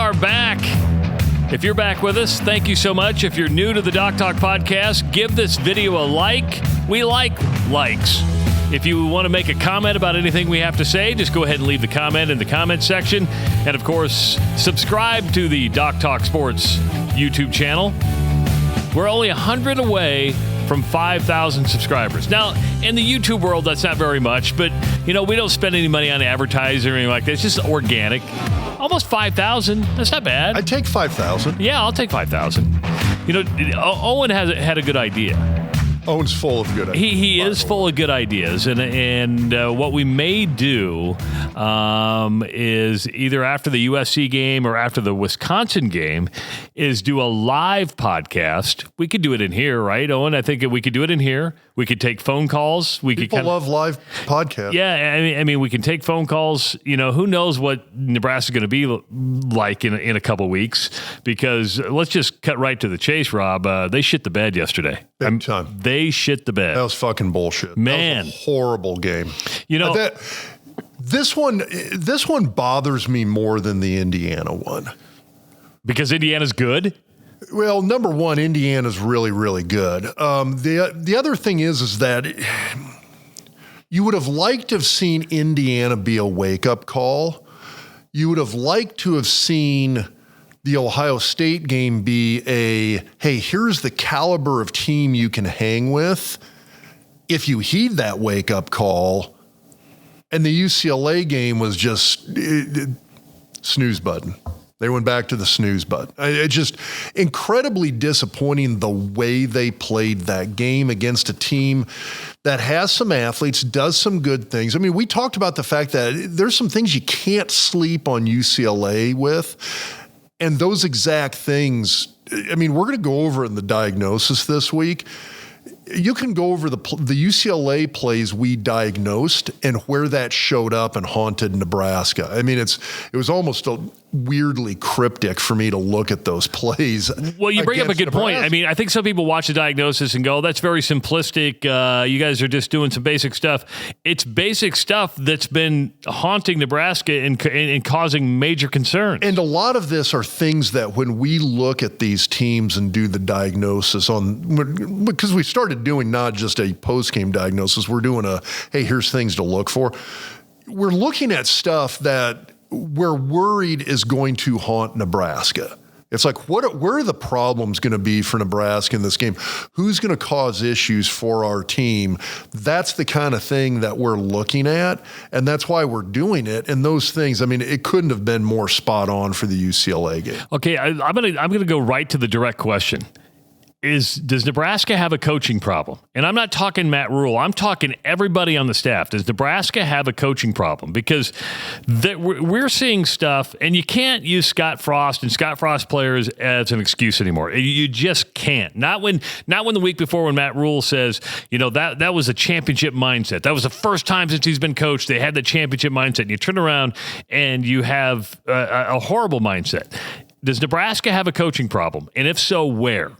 are back. If you're back with us, thank you so much. If you're new to the Doc Talk Podcast, give this video a like. We like likes. If you want to make a comment about anything we have to say, just go ahead and leave the comment in the comment section. And, of course, subscribe to the Doc Talk Sports YouTube channel. We're only 100 away from 5,000 subscribers. Now, in the YouTube world, that's not very much, but, we don't spend any money on advertising or anything like that. It's just organic. Almost 5,000. That's not bad. I'd take 5,000. Yeah, I'll take 5,000. Owen had a good idea. Owen's full of good ideas. He is full of good ideas, and what we may do is either after the USC game or after the Wisconsin game is do a live podcast. We could do it in here, right, Owen? I think we could do it in here. We could take phone calls. People love live podcasts. Yeah, I mean, we can take phone calls. Who knows what Nebraska's going to be like in a couple weeks? Because let's just cut right to the chase, Rob. They shit the bed yesterday. Big time. They shit the bed. That was fucking bullshit. Man. That was a horrible game. This one bothers me more than the Indiana one. Because Indiana's good? Well, number one, Indiana's really, really good. The other thing is that you would have liked to have seen Indiana be a wake-up call. You would have liked to have seen the Ohio State game be hey, here's the caliber of team you can hang with if you heed that wake-up call. And the UCLA game was just snooze button. They went back to the snooze button. It's just incredibly disappointing the way they played that game against a team that has some athletes, does some good things. I mean, we talked about the fact that there's some things you can't sleep on UCLA with. And those exact things, I mean, we're going to go over in the diagnosis this week. You can go over the UCLA plays we diagnosed and where that showed up and haunted Nebraska. I mean, it was almost weirdly cryptic for me to look at those plays. Well, you bring up a good point. I mean, I think some people watch the diagnosis and go, that's very simplistic. You guys are just doing some basic stuff. It's basic stuff that's been haunting Nebraska and causing major concerns. And a lot of this are things that when we look at these teams and do the diagnosis because we started doing not just a post-game diagnosis, we're doing hey, here's things to look for. We're looking at stuff that we're worried is going to haunt Nebraska. It's like, where are the problems going to be for Nebraska in this game? Who's going to cause issues for our team? That's the kind of thing that we're looking at, and that's why we're doing it. And those things, I mean, it couldn't have been more spot on for the UCLA game. Okay, I'm gonna go right to the direct question. Does Nebraska have a coaching problem? And I'm not talking Matt Rule. I'm talking everybody on the staff. Does Nebraska have a coaching problem? Because we're seeing stuff, and you can't use Scott Frost and Scott Frost players as an excuse anymore. You just can't. Not when the week before when Matt Rule says, that was a championship mindset. That was the first time since he's been coached they had the championship mindset. And you turn around and you have a horrible mindset. Does Nebraska have a coaching problem? And if so, where?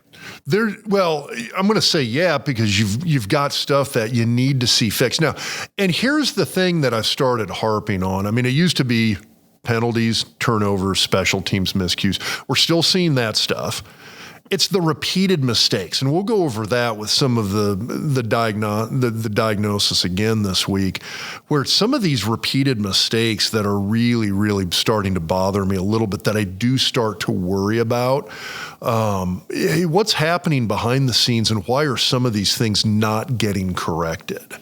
Well, I'm going to say yeah, because you've got stuff that you need to see fixed. Now, and here's the thing that I started harping on. I mean, it used to be penalties, turnovers, special teams miscues. We're still seeing that stuff. It's the repeated mistakes, and we'll go over that with some of the diagnosis again this week, where some of these repeated mistakes that are really, really starting to bother me a little bit, that I do start to worry about. What's happening behind the scenes, and why are some of these things not getting corrected?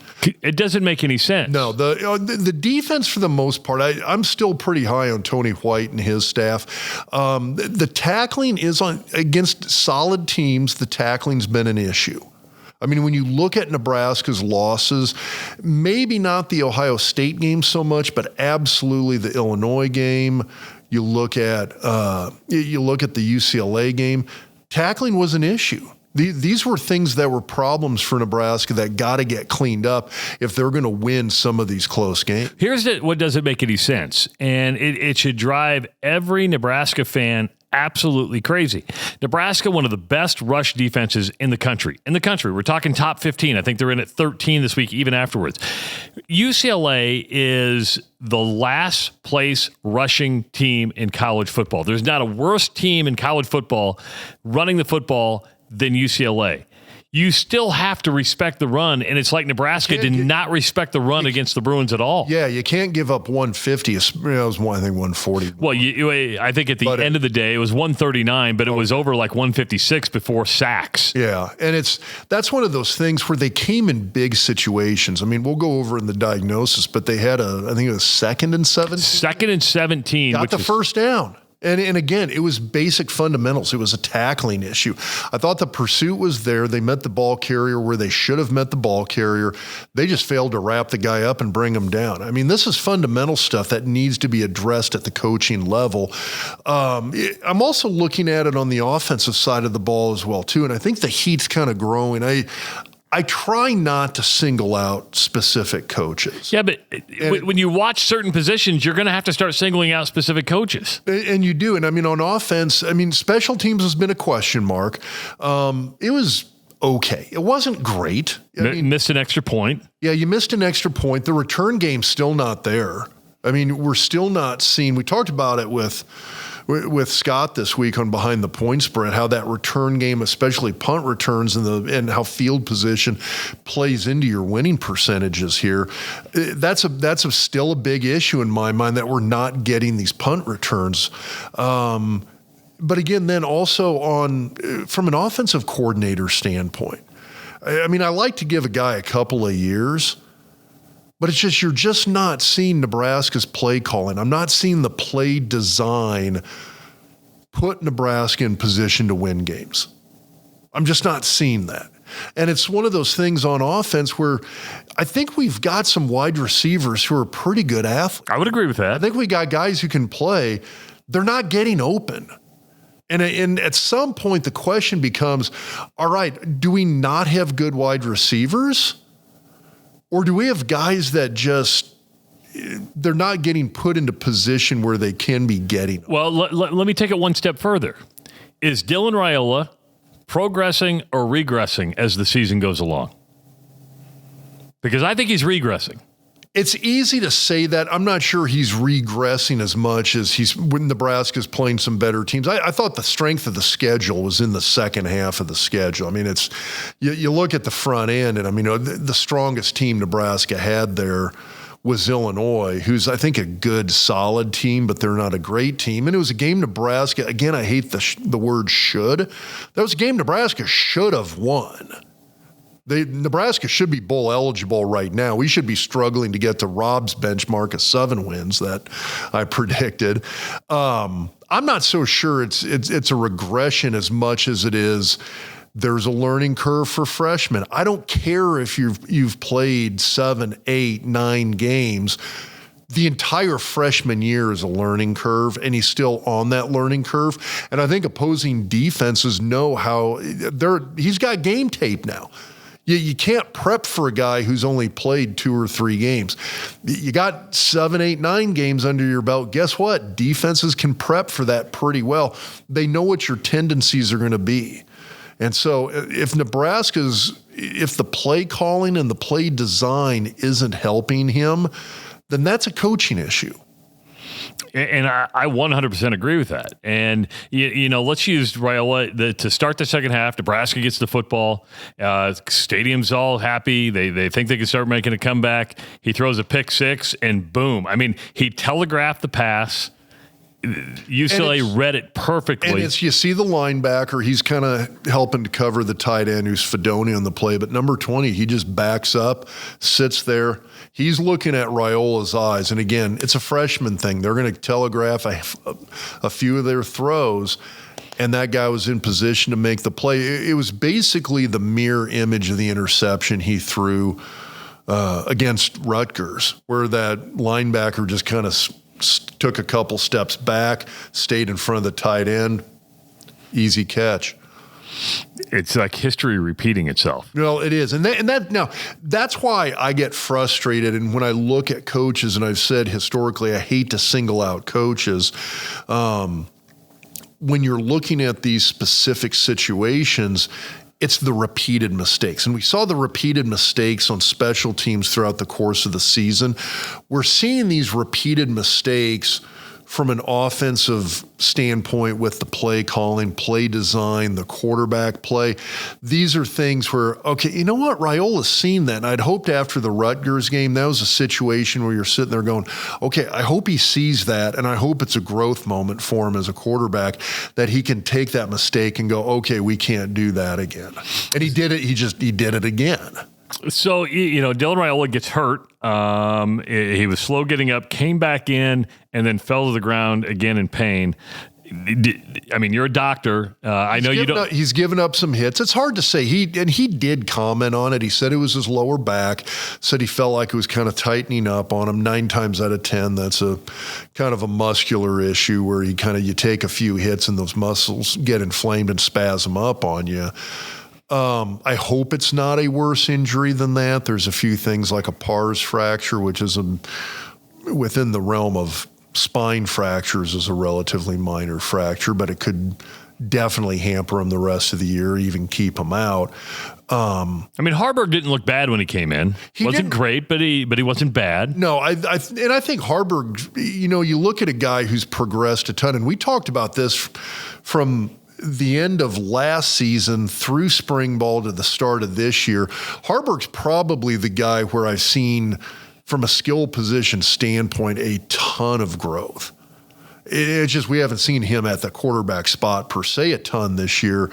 It doesn't make any sense. No, the defense for the most part, I'm still pretty high on Tony White and his staff. The tackling is against solid teams. The tackling's been an issue. I mean, when you look at Nebraska's losses, maybe not the Ohio State game so much, but absolutely the Illinois game. You look at the UCLA game. Tackling was an issue. These were things that were problems for Nebraska that got to get cleaned up if they're going to win some of these close games. Here's what doesn't make any sense, and it should drive every Nebraska fan absolutely crazy. Nebraska, one of the best rush defenses in the country. We're talking top 15. I think they're in at 13 this week, even afterwards. UCLA is the last place rushing team in college football. There's not a worse team in college football running the football than UCLA. You still have to respect the run, and it's like Nebraska did not respect the run against the Bruins at all. Yeah, you can't give up 150. It was, I think, 140. Well, I think at the end of the day, it was 139, but it was over like 156 before sacks. Yeah, and that's one of those things where they came in big situations. I mean, we'll go over in the diagnosis, but they had I think it was 2nd and 17. 2nd and 17. Got the first down. And again, it was basic fundamentals. It was a tackling issue. I thought the pursuit was there. They met the ball carrier where they should have met the ball carrier. They just failed to wrap the guy up and bring him down. I mean, this is fundamental stuff that needs to be addressed at the coaching level. I'm also looking at it on the offensive side of the ball as well, too. And I think the heat's kind of growing. I try not to single out specific coaches. Yeah, but when you watch certain positions, you're going to have to start singling out specific coaches. And you do. And I mean, on offense, special teams has been a question mark. It was okay. It wasn't great. Missed an extra point. Yeah, you missed an extra point. The return game's still not there. I mean, we're still not seeing. We talked about it with Scott this week on Behind the Point Spread, how that return game, especially punt returns and how field position plays into your winning percentages here. That's still a big issue in my mind that we're not getting these punt returns. But again, then also from an offensive coordinator standpoint, I mean, I like to give a guy a couple of years. But it's just, you're just not seeing Nebraska's play calling. I'm not seeing the play design put Nebraska in position to win games. I'm just not seeing that. And it's one of those things on offense where I think we've got some wide receivers who are pretty good athletes. I would agree with that. I think we got guys who can play. They're not getting open. And at some point, the question becomes, all right, do we not have good wide receivers? Or do we have guys that they're not getting put into position where they can be getting them? Well, let me take it one step further. Is Dylan Raiola progressing or regressing as the season goes along? Because I think he's regressing. It's easy to say that. I'm not sure he's regressing as much as when Nebraska's playing some better teams. I thought the strength of the schedule was in the second half of the schedule. I mean, you look at the front end, and I mean, the strongest team Nebraska had there was Illinois, who's, I think, a good, solid team, but they're not a great team. And it was a game Nebraska, again, I hate the word should. That was a game Nebraska should have won. Nebraska should be bowl eligible right now. We should be struggling to get to Rob's benchmark of 7 wins that I predicted. I'm not so sure it's a regression as much as it is there's a learning curve for freshmen. I don't care if you've played 7, 8, 9 games. The entire freshman year is a learning curve, and he's still on that learning curve. And I think opposing defenses know how he's got game tape now. You can't prep for a guy who's only played 2 or 3 games. You got 7, 8, 9 games under your belt. Guess what? Defenses can prep for that pretty well. They know what your tendencies are going to be. And so if the play calling and the play design isn't helping him, then that's a coaching issue. And I 100% agree with that. And, let's use Raiola to start the second half. Nebraska gets the football. Stadium's all happy. They think they can start making a comeback. He throws a pick 6, and boom. I mean, he telegraphed the pass. UCLA read it perfectly. And you see the linebacker, he's kind of helping to cover the tight end who's Fedoni on the play, but number 20, he just backs up, sits there. He's looking at Raiola's eyes. And again, it's a freshman thing. They're going to telegraph a few of their throws, and that guy was in position to make the play. It was basically the mirror image of the interception he threw against Rutgers, where that linebacker just kind of took a couple steps back, stayed in front of the tight end. Easy catch. It's like history repeating itself. Well, it is. And that's why I get frustrated. And when I look at coaches, and I've said historically, I hate to single out coaches. when you're looking at these specific situations, it's the repeated mistakes. And we saw the repeated mistakes on special teams throughout the course of the season. We're seeing these repeated mistakes from an offensive standpoint with the play calling, play design, the quarterback play. These are things where, okay, you know what? Raiola's seen that. And I'd hoped after the Rutgers game, that was a situation where you're sitting there going, okay, I hope he sees that. And I hope it's a growth moment for him as a quarterback that he can take that mistake and go, okay, we can't do that again. And he did it. He did it again. So, Dylan Raiola gets hurt. He was slow getting up, came back in, and then fell to the ground again in pain. I mean, you're a doctor. I know you don't. He's given up some hits. It's hard to say. He did comment on it. He said it was his lower back. Said he felt like it was kind of tightening up on him. 9 times out of 10, that's a kind of a muscular issue where you take a few hits and those muscles get inflamed and spasm up on you. I hope it's not a worse injury than that. There's a few things like a pars fracture, which is within the realm of spine fractures, is a relatively minor fracture, but it could definitely hamper him the rest of the year, even keep him out. Harburg didn't look bad when he came in. He wasn't great, but he wasn't bad. No, I think Harburg, you look at a guy who's progressed a ton, and we talked about this from the end of last season through spring ball to the start of this year. Harburg's probably the guy where I've seen, from a skill position standpoint, a ton of growth. It's just we haven't seen him at the quarterback spot per se a ton this year.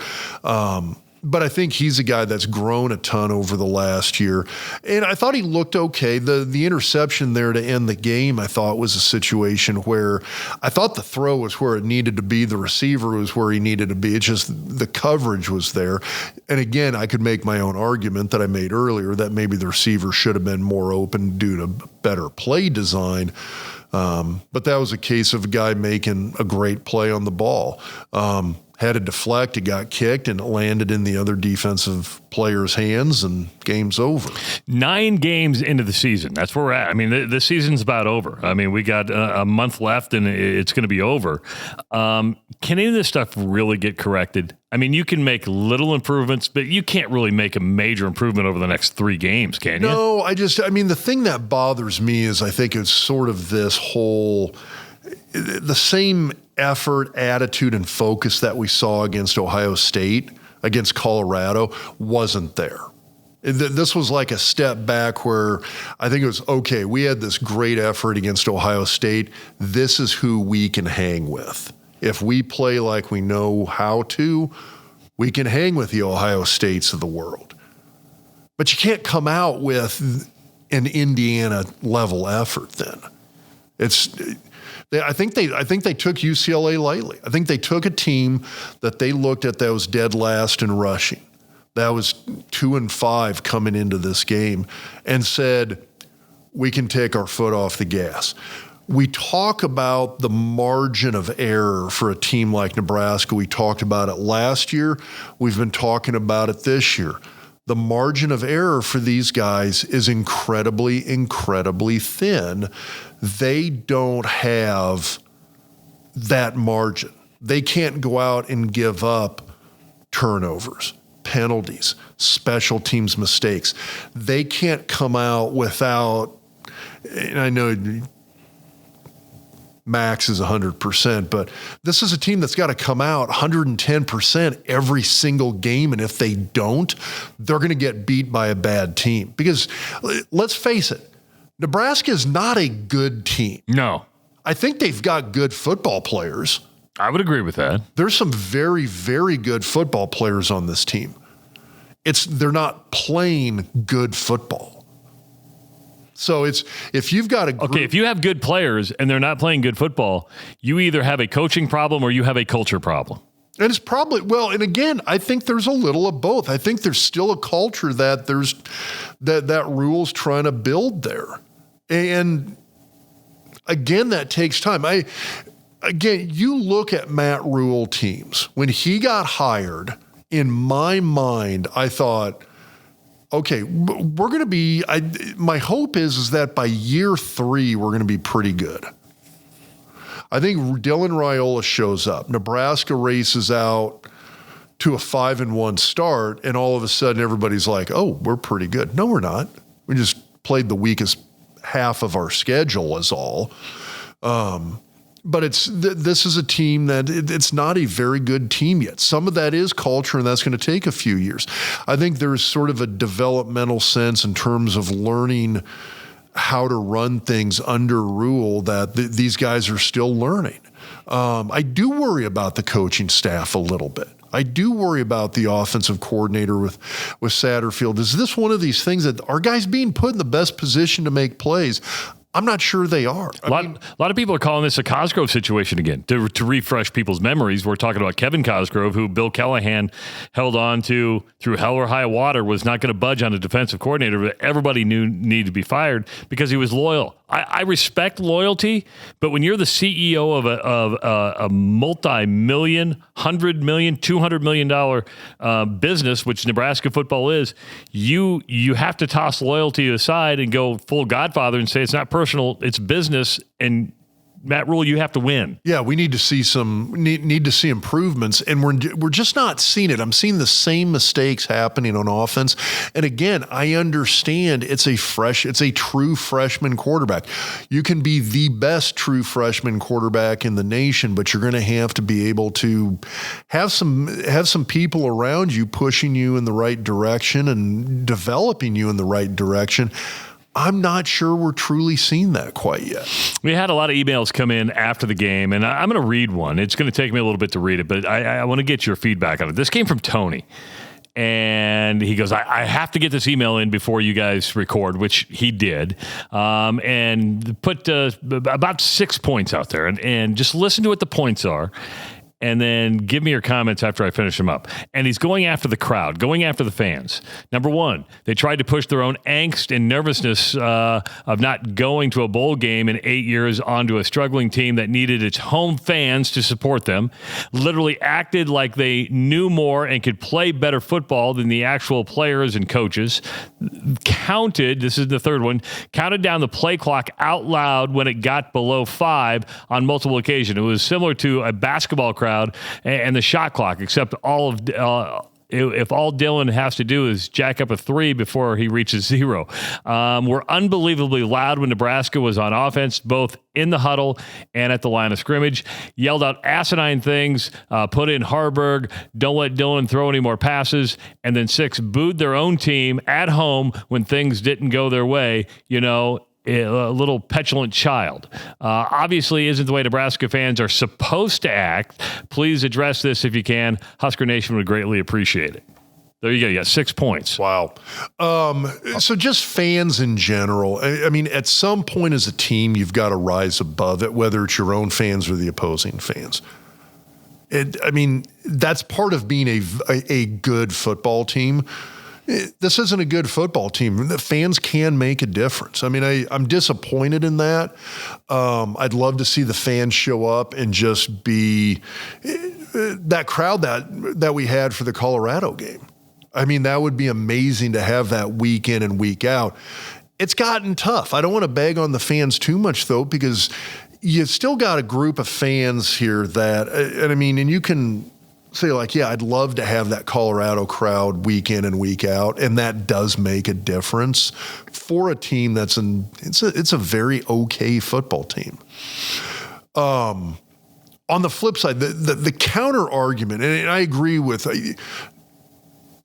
But I think he's a guy that's grown a ton over the last year. And I thought he looked okay. The interception there to end the game, I thought, was a situation where I thought the throw was where it needed to be. The receiver was where he needed to be. It's just the coverage was there. And again, I could make my own argument that I made earlier that maybe the receiver should have been more open due to better play design. But that was a case of a guy making a great play on the ball. Had a deflect, it got kicked, and it landed in the other defensive player's hands, and game's over. 9 games into the season. That's where we're at. I mean, the season's about over. I mean, we got a month left, and it's going to be over. Can any of this stuff really get corrected? I mean, you can make little improvements, but you can't really make a major improvement over the next 3 games, can you? No, the thing that bothers me is I think it's sort of this whole – the same effort, attitude, and focus that we saw against Ohio State, against Colorado, wasn't there. This was like a step back where I think it was, okay, we had this great effort against Ohio State. This is who we can hang with. If we play like we know how to, we can hang with the Ohio States of the world. But you can't come out with an Indiana-level effort then. I think they took UCLA lightly. I think they took a team that they looked at that was dead last in rushing. That was 2-5 coming into this game, and said, we can take our foot off the gas. We talk about the margin of error for a team like Nebraska. We talked about it last year. We've been talking about it this year. The margin of error for these guys is incredibly, incredibly thin. They don't have that margin. They can't go out and give up turnovers, penalties, special teams mistakes. They can't come out without, and I know max is 100%, but this is a team that's got to come out 110% every single game. And if they don't, they're going to get beat by a bad team. Because let's face it, Nebraska is not a good team. No. I think they've got good football players. I would agree with that. There's some very, very good football players on this team. They're not playing good football. So if you've got a group, okay, if you have good players and they're not playing good football, you either have a coaching problem or you have a culture problem. And it's probably, and again, I think there's a little of both. I think there's still a culture that that Rule's trying to build there. And again, that takes time. You look at Matt Rule teams. When he got hired, in my mind, I thought, okay, we're going to be, my hope is that by year 3, we're going to be pretty good. I think Dylan Raiola shows up. Nebraska races out to a 5-1 start, and all of a sudden everybody's like, oh, we're pretty good. No, we're not. We just played the weakest half of our schedule is all. But this is a team that it's not a very good team yet. Some of that is culture, and that's going to take a few years. I think there's sort of a developmental sense in terms of learning how to run things under Rule that these guys are still learning. I do worry about the coaching staff a little bit. I do worry about the offensive coordinator with Satterfield. Is this one of these things that are guys being put in the best position to make plays? I'm not sure they are. A lot of people are calling this a Cosgrove situation again. To refresh people's memories, we're talking about Kevin Cosgrove, who Bill Callahan held on to through hell or high water, was not going to budge on a defensive coordinator, but everybody knew needed to be fired because he was loyal. I respect loyalty, but when you're the CEO of a multi-million, $100 million, $200 million business, which Nebraska football is, you have to toss loyalty aside and go full Godfather and say it's not personal, it's business, and Matt Rule, you have to win. Yeah, we need to see need to see improvements, and we're just not seeing it. I'm seeing the same mistakes happening on offense. And again, I understand it's a true freshman quarterback. You can be the best true freshman quarterback in the nation, but you're going to have to be able to have some people around you pushing you in the right direction and developing you in the right direction. I'm not sure we're truly seeing that quite yet. We had a lot of emails come in after the game, and I'm going to read one. It's going to take me a little bit to read it, but I want to get your feedback on it. This came from Tony, and he goes, I have to get this email in before you guys record, which he did, and put about 6 points out there, and just listen to what the points are. And then give me your comments after I finish them up. And he's going after the crowd, going after the fans. Number one, they tried to push their own angst and nervousness of not going to a bowl game in 8 years onto a struggling team that needed its home fans to support them. Literally acted like they knew more and could play better football than the actual players and coaches. This is the third one, counted down the play clock out loud when it got below 5 on multiple occasions. It was similar to a basketball crowd and the shot clock, except if all Dylan has to do is jack up a 3 before he reaches 0. We're unbelievably loud when Nebraska was on offense, both in the huddle and at the line of scrimmage. Yelled out asinine things, put in Harburg, don't let Dylan throw any more passes. And then 6, booed their own team at home when things didn't go their way. A little petulant child. Obviously isn't the way Nebraska fans are supposed to act. Please address this if you can. Husker Nation would greatly appreciate it. There you go. You got 6 points. Wow. So just fans in general. I mean, at some point as a team, you've got to rise above it, whether it's your own fans or the opposing fans. That's part of being a good football team. This isn't a good football team. The fans can make a difference. I mean, I'm disappointed in that. I'd love to see the fans show up and just be that crowd that we had for the Colorado game. I mean, that would be amazing to have that week in and week out. It's gotten tough. I don't want to bag on the fans too much, though, because you still got a group of fans here and you can say I'd love to have that Colorado crowd week in and week out, and that does make a difference for a team it's a very okay football team. On the flip side, the counter argument, and I agree with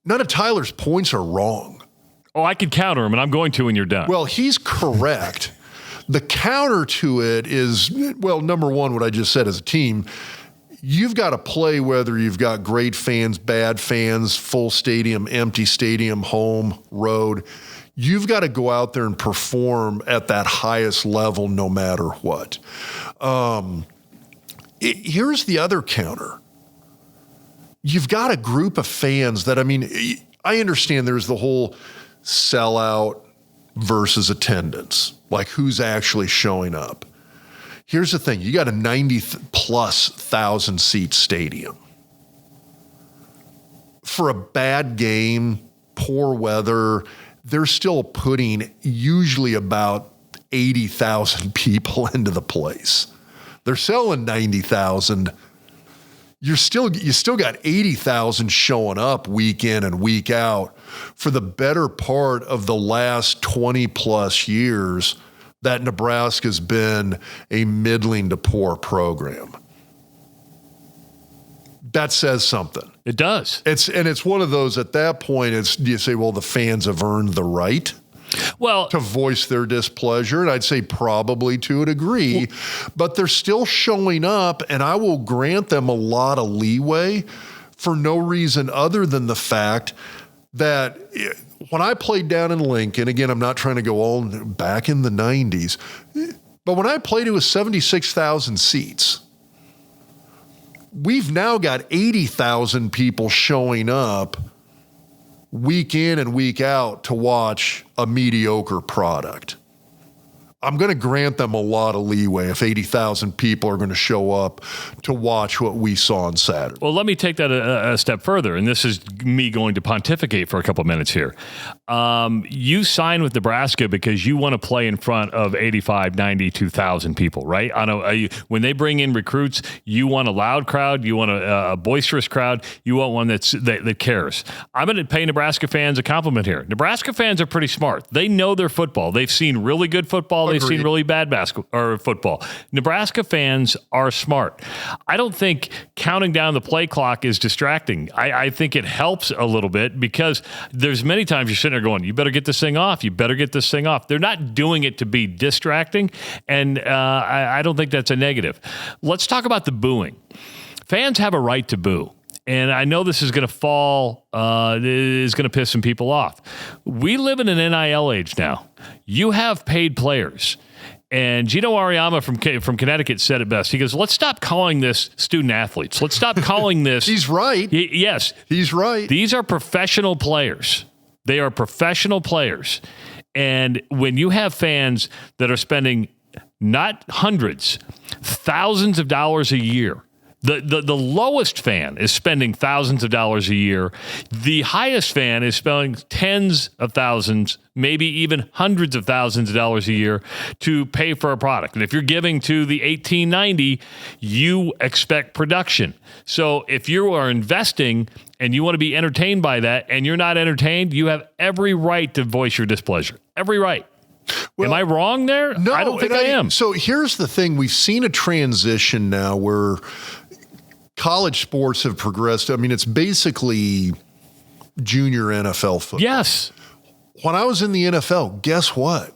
none of Tyler's points are wrong. Oh, I could counter him, and I'm going to when you're done. Well, he's correct. The counter to it is, number one, what I just said as a team. You've got to play whether you've got great fans, bad fans, full stadium, empty stadium, home, road. You've got to go out there and perform at that highest level no matter what. Here's the other counter. You've got a group of fans that, I understand there's the whole sellout versus attendance, like who's actually showing up. Here's the thing. You got a 90-plus thousand seat stadium. For a bad game, poor weather, they're still putting usually about 80,000 people into the place. They're selling 90,000. You still got 80,000 showing up week in and week out for the better part of the last 20 plus years that Nebraska's been a middling to poor program. That says something. It does. It's one of those, at that point, you say, well, the fans have earned the right to voice their displeasure, and I'd say probably to a degree, but they're still showing up, and I will grant them a lot of leeway for no reason other than the fact that when I played down in Lincoln, again, I'm not trying to go all back in the 90s, but when I played, it was 76,000 seats. We've now got 80,000 people showing up week in and week out to watch a mediocre product. I'm going to grant them a lot of leeway if 80,000 people are going to show up to watch what we saw on Saturday. Well, let me take that a step further, and this is me going to pontificate for a couple minutes here. You sign with Nebraska because you want to play in front of 85, 92,000 people, right? When they bring in recruits, you want a loud crowd, you want a boisterous crowd, you want one that cares. I'm going to pay Nebraska fans a compliment here. Nebraska fans are pretty smart. They know their football. They've seen really good football. They've seen really bad basketball or football. Nebraska fans are smart. I don't think counting down the play clock is distracting. I think it helps a little bit because there's many times you're sitting there going, you better get this thing off. You better get this thing off. They're not doing it to be distracting, and I don't think that's a negative. Let's talk about the booing. Fans have a right to boo. And I know this is going to piss some people off. We live in an NIL age now. You have paid players. And Gino Ariama from Connecticut said it best. He goes, let's stop calling this student athletes. Let's stop calling this. He's right. Yes. He's right. These are professional players. They are professional players. And when you have fans that are spending not hundreds, thousands of dollars a year, The lowest fan is spending thousands of dollars a year. The highest fan is spending tens of thousands, maybe even hundreds of thousands of dollars a year to pay for a product. And if you're giving to the 1890, you expect production. So if you are investing and you want to be entertained by that and you're not entertained, you have every right to voice your displeasure. Every right. Well, am I wrong there? No, I don't think I am. So here's the thing. We've seen a transition now where college sports have progressed. I mean, it's basically junior NFL football. Yes. When I was in the NFL, guess what?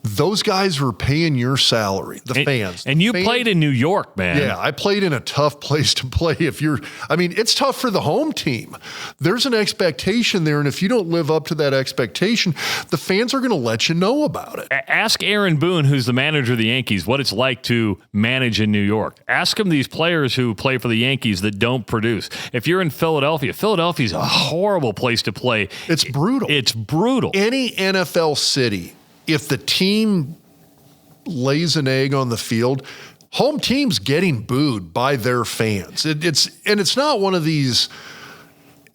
Those guys were paying your salary, the fans. And you played in New York, man. Yeah, I played in a tough place to play. It's tough for the home team. There's an expectation there, and if you don't live up to that expectation, the fans are going to let you know about it. Ask Aaron Boone, who's the manager of the Yankees, what it's like to manage in New York. Ask him these players who play for the Yankees that don't produce. If you're in Philadelphia's a horrible place to play. It's brutal. It's brutal. Any NFL city, if the team lays an egg on the field, home team's getting booed by their fans. It's not one of these,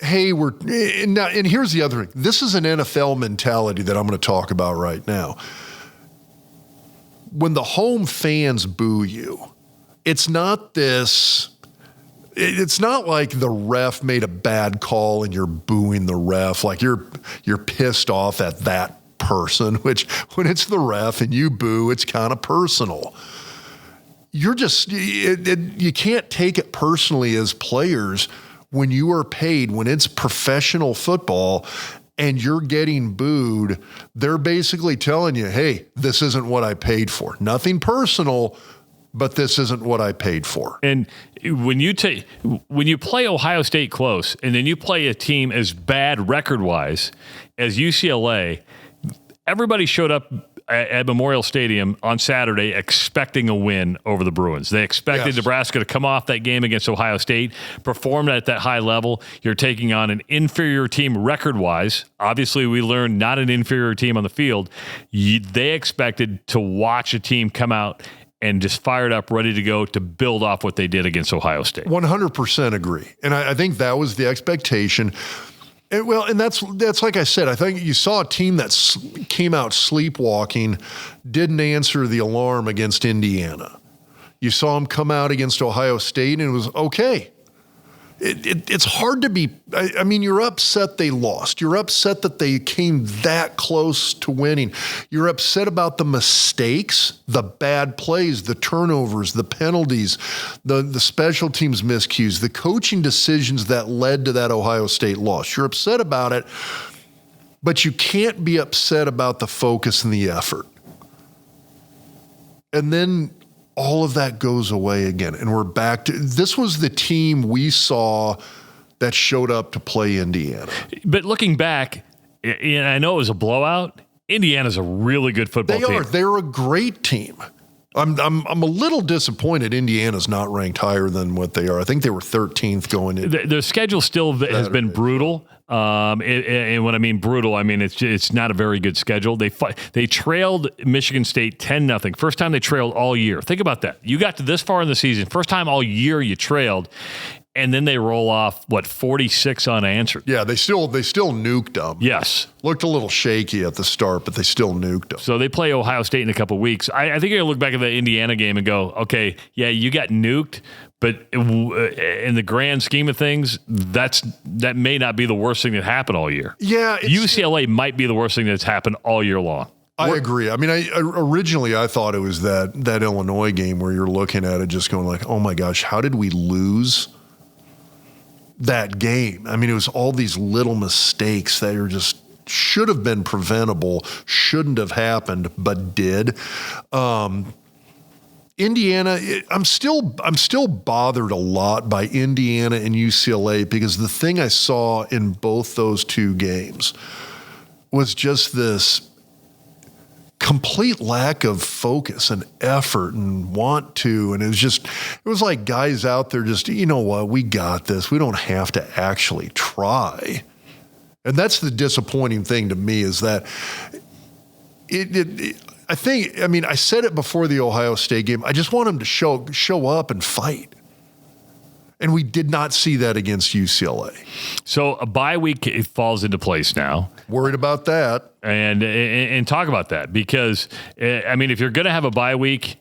hey, and here's the other thing. This is an NFL mentality that I'm going to talk about right now. When the home fans boo you, it's not like the ref made a bad call and you're booing the ref. Like you're pissed off at that person, which when it's the ref and you boo, it's kind of personal. You can't take it personally as players when you are paid, when it's professional football and you're getting booed. They're basically telling you, hey, this isn't what I paid for. Nothing personal, but this isn't what I paid for. And when you play Ohio State close and then you play a team as bad record-wise as UCLA, everybody showed up at Memorial Stadium on Saturday expecting a win over the Bruins. They expected Nebraska to come off that game against Ohio State, perform at that high level. You're taking on an inferior team record-wise. Obviously, we learned not an inferior team on the field. They expected to watch a team come out and just fired up, ready to go to build off what they did against Ohio State. 100% agree. And I think that was the expectation. And that's like I said, I think you saw a team that came out sleepwalking, didn't answer the alarm against Indiana. You saw them come out against Ohio State, and it was okay. It's hard to be. I mean, you're upset they lost. You're upset that they came that close to winning. You're upset about the mistakes, the bad plays, the turnovers, the penalties, the special teams miscues, the coaching decisions that led to that Ohio State loss. You're upset about it, but you can't be upset about the focus and the effort. And then all of that goes away again, and we're back to this was the team we saw that showed up to play Indiana. But looking back, and I know it was a blowout. Indiana's a really good football team. They're a great team. I'm a little disappointed Indiana's not ranked higher than what they are. I think they were 13th going in. Their schedule still has been brutal. And when I mean brutal, I mean it's not a very good schedule. They trailed Michigan State 10-0. First time they trailed all year. Think about that. You got to this far in the season. First time all year you trailed, and then they roll off 46 unanswered. Yeah, they still nuked them. Yes, looked a little shaky at the start, but they still nuked them. So they play Ohio State in a couple of weeks. I think you're gonna look back at the Indiana game and go, okay, yeah, you got nuked. But in the grand scheme of things, that may not be the worst thing that happened all year. Yeah, UCLA might be the worst thing that's happened all year long. I agree. I mean, originally I thought it was that Illinois game where you're looking at it just going like, oh my gosh, how did we lose that game? I mean, it was all these little mistakes that are just should have been preventable, shouldn't have happened, but did. Indiana, I'm still bothered a lot by Indiana and UCLA because the thing I saw in both those two games was just this complete lack of focus and effort and want to. And it was like guys out there just, you know what, we got this. We don't have to actually try. And that's the disappointing thing to me is that I said it before the Ohio State game. I just want them to show up and fight. And we did not see that against UCLA. So a bye week falls into place now. Worried about that. And talk about that because, I mean, if you're going to have a bye week,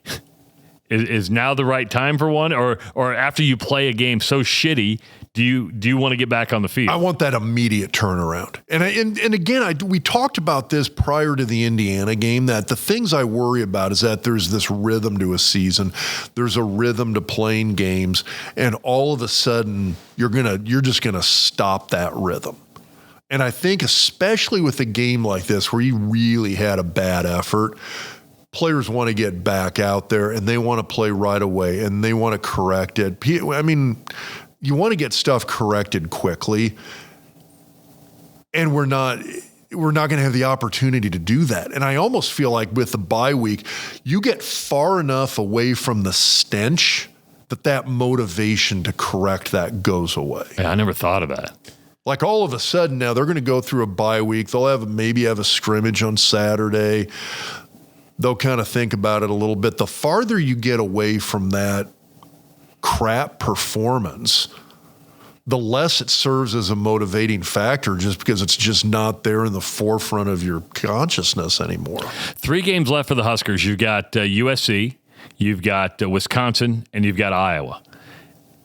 is now the right time for one? Or after you play a game so shitty, do you want to get back on the field? I want that immediate turnaround. And again, we talked about this prior to the Indiana game, that the things I worry about is that there's this rhythm to a season. There's a rhythm to playing games. And all of a sudden, you're just going to stop that rhythm. And I think especially with a game like this where you really had a bad effort, players want to get back out there and they want to play right away and they want to correct it. I mean, you want to get stuff corrected quickly, and we're not going to have the opportunity to do that. And I almost feel like with the bye week, you get far enough away from the stench that motivation to correct that goes away. Yeah, I never thought of that. Like all of a sudden now they're going to go through a bye week. They'll maybe have a scrimmage on Saturday. They'll kind of think about it a little bit. The farther you get away from that crap performance, the less it serves as a motivating factor just because it's just not there in the forefront of your consciousness anymore. 3 games left for the Huskers. You've got USC, you've got Wisconsin, and you've got Iowa.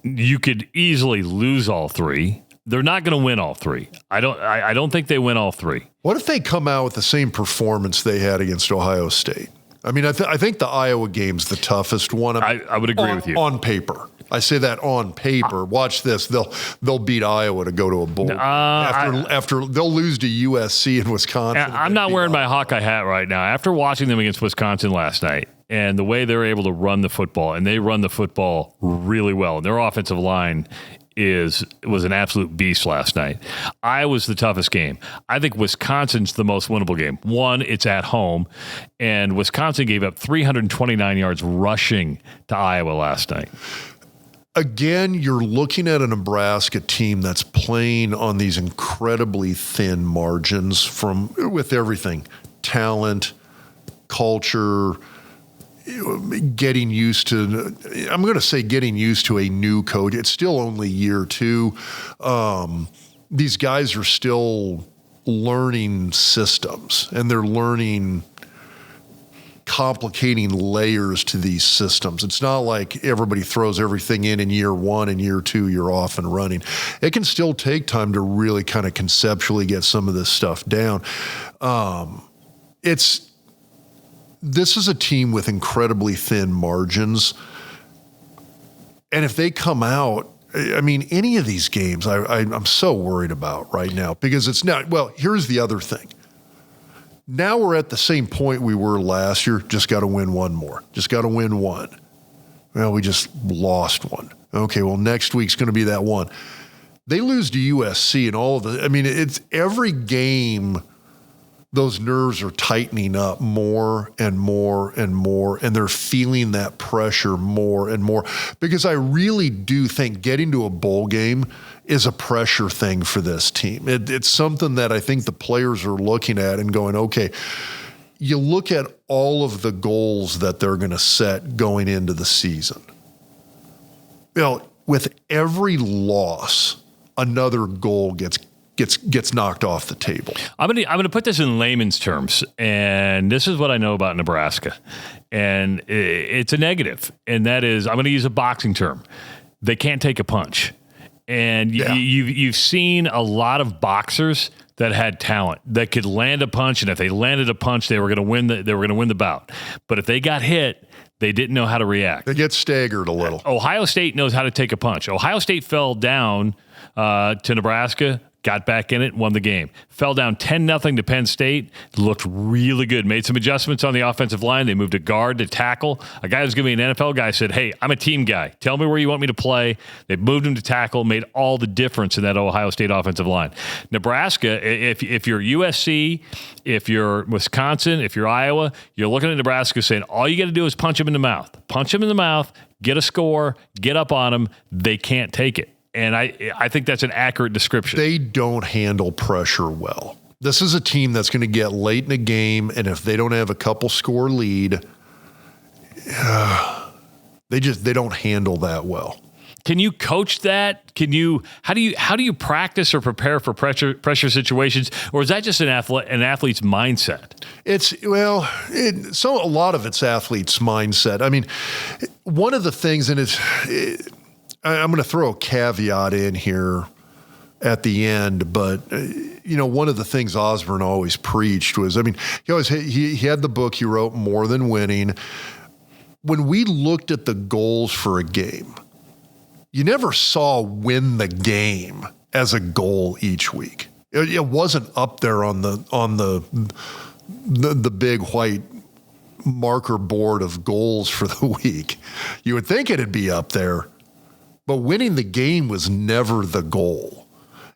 You could easily lose all 3. They're not going to win all 3. I don't think they win all 3. What if they come out with the same performance they had against Ohio State? I mean, I think the Iowa game's the toughest one. I would agree with you. On paper. I say that on paper. Watch this. They'll beat Iowa to go to a bowl. After they'll lose to USC and Wisconsin. I'm not wearing my Hawkeye hat right now. After watching them against Wisconsin last night and the way they're able to run the football, and they run the football really well, and their offensive line was an absolute beast last night. Iowa's the toughest game. I think Wisconsin's the most winnable game. One, it's at home, and Wisconsin gave up 329 yards rushing to Iowa last night. Again, you're looking at a Nebraska team that's playing on these incredibly thin margins with everything, talent, culture, getting used to a new coach. It's still only year 2. These guys are still learning systems, and they're learning complicating layers to these systems. It's not like everybody throws everything in year one, and year two, you're off and running. It can still take time to really kind of conceptually get some of this stuff down. This is a team with incredibly thin margins. And if they come out, I mean, any of these games, I'm so worried about right now because it's not, well, here's the other thing. Now we're at the same point we were last year. Just got to win one more. Just got to win one. Well, we just lost one. Okay, well, next week's going to be that one. They lose to USC and all of the, I mean, it's every game, those nerves are tightening up more and more and more, and they're feeling that pressure more and more because I really do think getting to a bowl game is a pressure thing for this team. It's something that I think the players are looking at and going, okay, you look at all of the goals that they're going to set going into the season. Well, with every loss, another goal gets knocked off the table. I'm gonna put this in layman's terms, and this is what I know about Nebraska, and it's a negative, and that is I'm going to use a boxing term. They can't take a punch, and you've seen a lot of boxers that had talent that could land a punch, and if they landed a punch, they were going to win the bout. But if they got hit, they didn't know how to react. They get staggered a little. Ohio State knows how to take a punch. Ohio State fell down to Nebraska. Got back in it, won the game. Fell down 10-0 to Penn State. Looked really good. Made some adjustments on the offensive line. They moved a guard to tackle. A guy who's going to be an NFL guy said, hey, I'm a team guy. Tell me where you want me to play. They moved him to tackle, made all the difference in that Ohio State offensive line. Nebraska, if you're USC, if you're Wisconsin, if you're Iowa, you're looking at Nebraska saying, all you got to do is punch him in the mouth. Punch him in the mouth, get a score, get up on him. They can't take it. And I think that's an accurate description. They don't handle pressure well. This is a team that's going to get late in a game, and if they don't have a couple score lead, they don't handle that well. Can you coach that? How do you practice or prepare for pressure situations, or is that just an athlete's mindset? A lot of it's athlete's mindset. I mean, one of the things, and I'm going to throw a caveat in here at the end, but one of the things Osborne always preached was, I mean, he had the book he wrote, More Than Winning. When we looked at the goals for a game, you never saw win the game as a goal each week. It wasn't up there on the big white marker board of goals for the week. You would think it'd be up there. But winning the game was never the goal.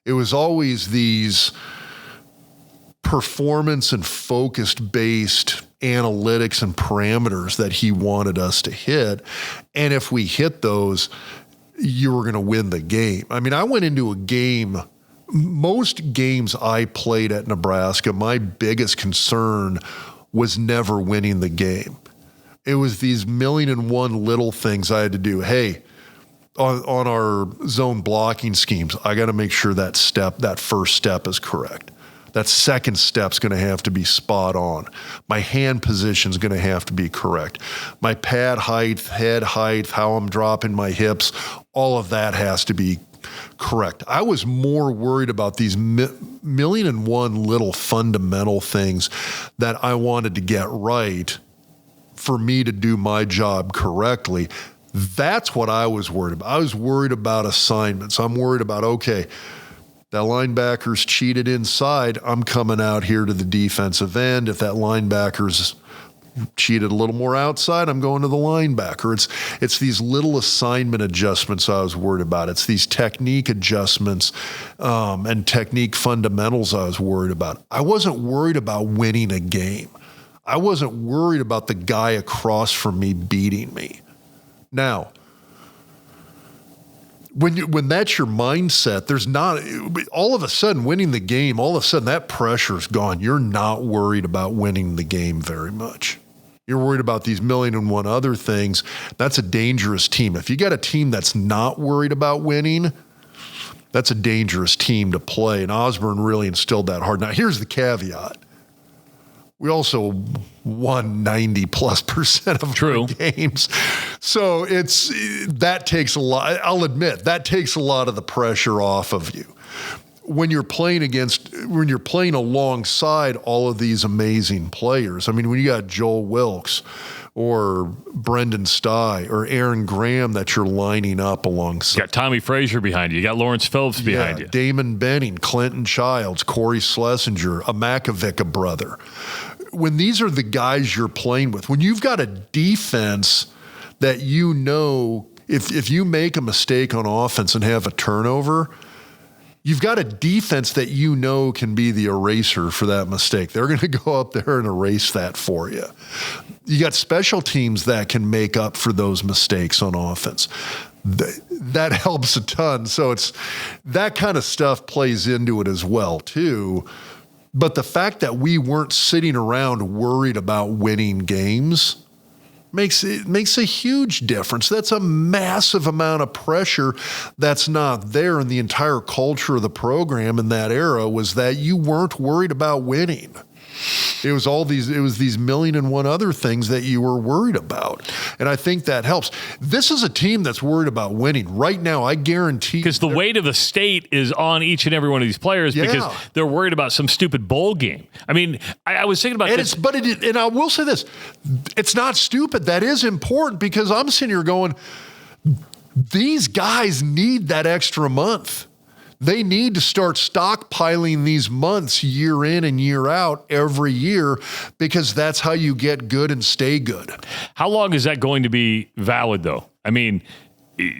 It was always these performance and focused-based analytics and parameters that he wanted us to hit. And if we hit those, you were going to win the game. I mean, I went into a game, most games I played at Nebraska, my biggest concern was never winning the game. It was these 1,000,001 little things I had to do. Hey, on our zone blocking schemes, I got to make sure that first step is correct. That second step's going to have to be spot on. My hand position's going to have to be correct. My pad height, head height, how I'm dropping my hips, all of that has to be correct. I was more worried about these 1,000,001 little fundamental things that I wanted to get right for me to do my job correctly. That's what I was worried about. I was worried about assignments. I'm worried about, okay, that linebacker's cheated inside. I'm coming out here to the defensive end. If that linebacker's cheated a little more outside, I'm going to the linebacker. It's these little assignment adjustments I was worried about. It's these technique adjustments and technique fundamentals I was worried about. I wasn't worried about winning a game. I wasn't worried about the guy across from me beating me. Now, when that's your mindset, there's not all of a sudden winning the game, all of a sudden that pressure's gone. You're not worried about winning the game very much. You're worried about these 1,000,001 other things. That's a dangerous team. If you got a team that's not worried about winning, that's a dangerous team to play. And Osborne really instilled that hard. Now, here's the caveat. we also won 90+% of True. the games. So that takes a lot. I'll admit that takes a lot of the pressure off of you when you're playing alongside all of these amazing players. I mean, when you got Joel Wilkes or Brendan Stye or Aaron Graham that you're lining up alongside. You got Tommy Frazier behind you. You got Lawrence Phillips behind you. Damon Benning, Clinton Childs, Corey Schlesinger, a Makovic brother. When these are the guys you're playing with, when you've got a defense that you know, if you make a mistake on offense and have a turnover, you've got a defense that you know can be the eraser for that mistake. They're going to go up there and erase that for you. You got special teams that can make up for those mistakes on offense. That helps a ton. So it's that kind of stuff plays into it as well, too. But the fact that we weren't sitting around worried about winning games makes a huge difference. That's a massive amount of pressure that's not there. And the entire culture of the program in that era was that you weren't worried about winning. It was these million and one other things that you were worried about. And I think that helps. This is a team that's worried about winning. Right now, I guarantee. Because the weight of the state is on each and every one of these players because they're worried about some stupid bowl game. I mean, I was thinking about this. And I will say this. It's not stupid. That is important because I'm sitting here going, these guys need that extra month. They need to start stockpiling these months year in and year out every year because that's how you get good and stay good. How long is that going to be valid, though? I mean,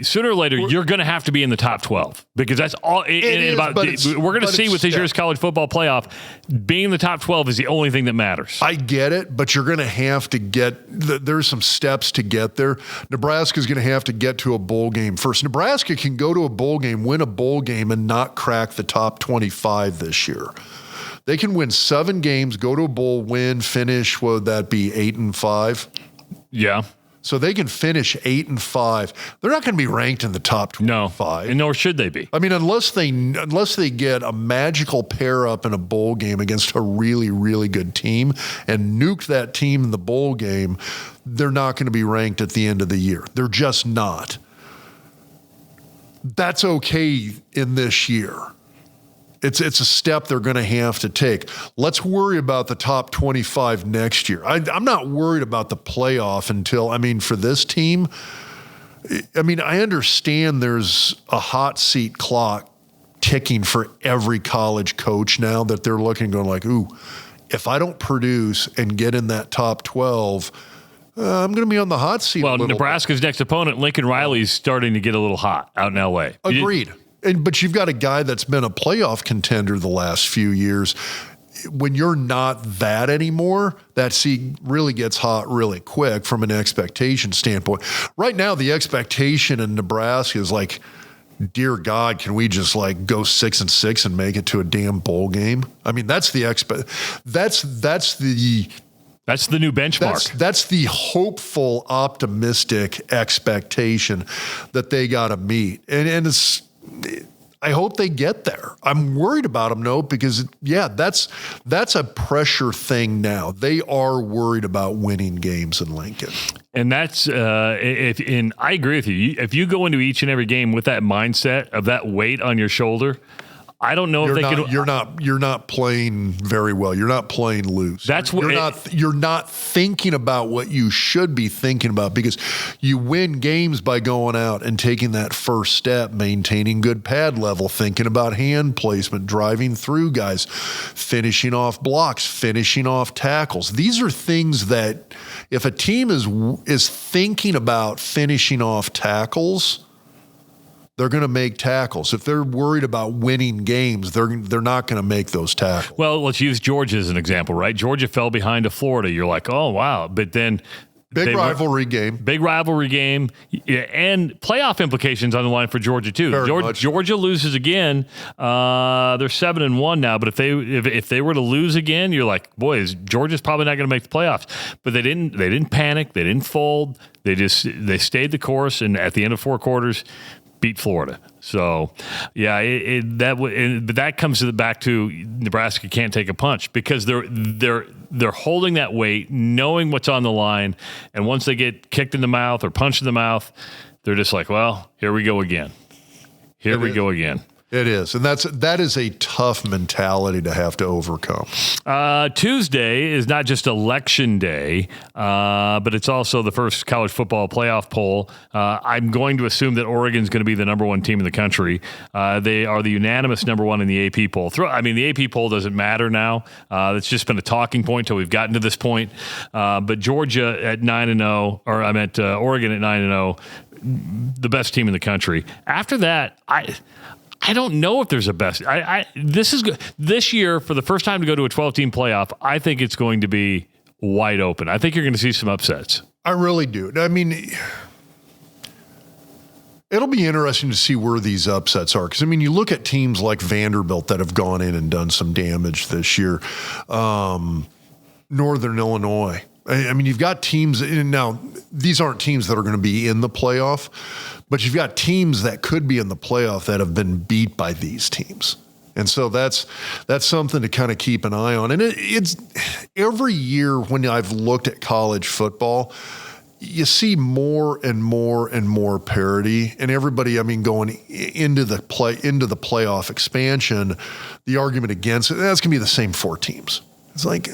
sooner or later, you're going to have to be in the top 12 because that's all. We're going to see with this year's college football playoff, being in the top 12 is the only thing that matters. I get it, but you're going to have to there's some steps to get there. Nebraska's going to have to get to a bowl game first. Nebraska can go to a bowl game, win a bowl game, and not crack the top 25 this year. They can win 7 games, go to a bowl, win, finish. What would that be? 8-5? Yeah. So they can finish 8-5. They're not going to be ranked in the top 25. No, and nor should they be. I mean, unless they get a magical pair up in a bowl game against a really, really good team and nuke that team in the bowl game, they're not going to be ranked at the end of the year. They're just not. That's okay in this year. It's a step they're going to have to take. Let's worry about the top 25 next year. I'm not worried about the playoff for this team, I understand there's a hot seat clock ticking for every college coach now that they're looking going like, ooh, if I don't produce and get in that top 12, I'm going to be on the hot seat. Well, Nebraska's next opponent, Lincoln Riley's starting to get a little hot out in L.A. Agreed. But you've got a guy that's been a playoff contender the last few years. When you're not that anymore, that seat really gets hot really quick from an expectation standpoint. Right now, the expectation in Nebraska is like, dear God, can we just like go 6-6 and make it to a damn bowl game? I mean, that's the that's the new benchmark. That's the hopeful, optimistic expectation that they got to meet. And I hope they get there. I'm worried about them, though, because, that's a pressure thing now. They are worried about winning games in Lincoln. And that's and I agree with you. If you go into each and every game with that mindset of that weight on your shoulder, I don't know if they can. You're not playing very well. You're not playing loose. You're not thinking about what you should be thinking about because you win games by going out and taking that first step, maintaining good pad level, thinking about hand placement, driving through guys, finishing off blocks, finishing off tackles. These are things that if a team is thinking about finishing off tackles, they're going to make tackles. If they're worried about winning games, they're not going to make those tackles. Well, let's use Georgia as an example, right? Georgia fell behind to Florida. You're like, oh, wow. But then Big rivalry game, and playoff implications on the line for Georgia too. Georgia loses again. They're 7-1 now, but if they were to lose again, you're like, boy, Georgia's probably not going to make the playoffs. But they didn't panic. They didn't fold. They stayed the course, and at the end of 4 quarters, beat Florida. So, yeah, but that comes back to Nebraska can't take a punch because they're holding that weight, knowing what's on the line, and once they get kicked in the mouth or punched in the mouth, they're just like, well, here we go again. Here we go again. It is, and that is a tough mentality to have to overcome. Tuesday is not just election day, but it's also the first college football playoff poll. I'm going to assume that Oregon's going to be the number one team in the country. They are the unanimous number one in the AP poll. The AP poll doesn't matter now. It's just been a talking point till we've gotten to this point. But Georgia at 9-0, or I meant Oregon at 9-0, the best team in the country. After that, I don't know if there's a best. This is good. This year, for the first time to go to a 12-team playoff, I think it's going to be wide open. I think you're going to see some upsets. I really do. I mean, it'll be interesting to see where these upsets are. Because, you look at teams like Vanderbilt that have gone in and done some damage this year. Northern Illinois. You've got teams, and now these aren't teams that are going to be in the playoff, but you've got teams that could be in the playoff that have been beat by these teams. And so that's something to kind of keep an eye on. And it's every year when I've looked at college football, you see more and more and more parity, and everybody, going into the playoff expansion, the argument against it, that's going to be the same four teams. It's like,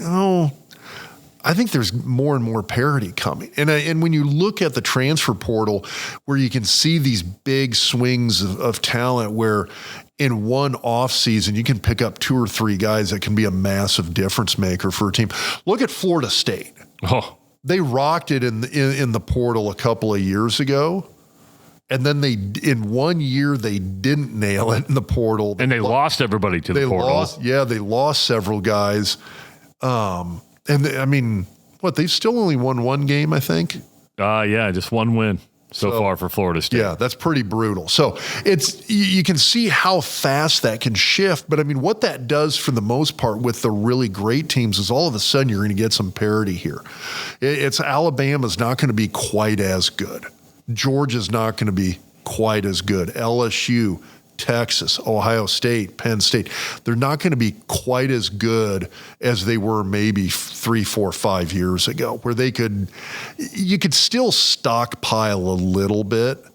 I think there's more and more parity coming. And when you look at the transfer portal, where you can see these big swings of talent where in one offseason you can pick up 2 or 3 guys that can be a massive difference maker for a team. Look at Florida State. Oh. They rocked it in the portal a couple of years ago. And then in 1 year, they didn't nail it in the portal. And they lost everybody to the portal. They lost several guys. And they've still only won one game, I think. Just one win so far for Florida State. Yeah, that's pretty brutal. So you can see how fast that can shift. But what that does for the most part with the really great teams is all of a sudden you're going to get some parity here. Alabama's not going to be quite as good. Georgia's not going to be quite as good. LSU, Texas, Ohio State, Penn State, they're not going to be quite as good as they were maybe 3, 4, 5 years ago, where you could still stockpile a little bit.